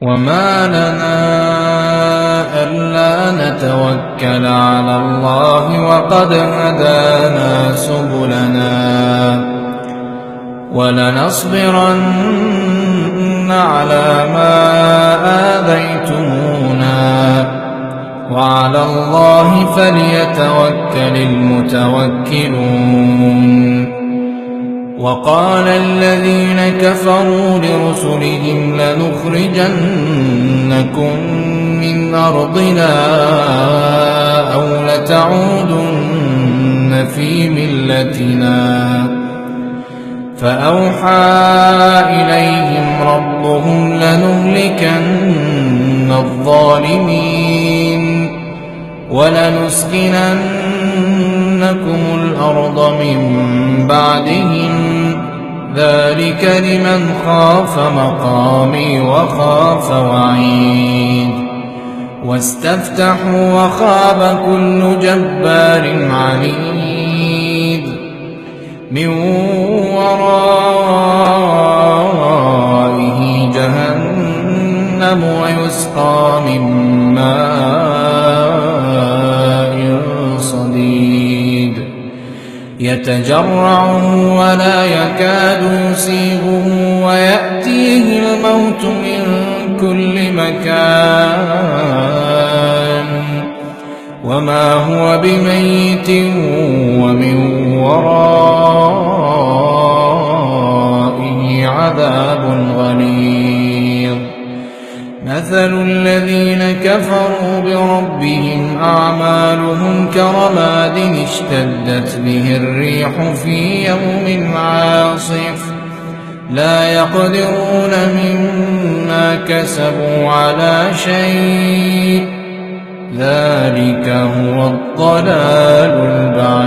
وما لنا ألا نتوكل على الله وقد هدانا سبلنا ولنصبرن على ما آذيتمونا وعلى الله فليتوكل المتوكلون. وقال الذين كفروا لرسلهم لنخرجنكم من أرضنا أو لتعودن في ملتنا فأوحى إليهم ربهم لنهلكن الظالمين ولنسكننكم الأرض من بعدهم ذلك لمن خاف مقامي وخاف وعيد. واستفتحوا وخاب كل جبار عنيد من ورائه جهنم ويسقى من ماء صديد يتجرعه ولا يكاد يصيبه ويأتيه الموت من كل مكان وما هو بميت ومن ورائه عذاب غليظ. مثل الذين كفروا بربهم أعمالهم كرماد اشتدت به الريح في يوم عاصف لا يقدرون مما كسبوا على شيء ذلك هو الضلال البعيد.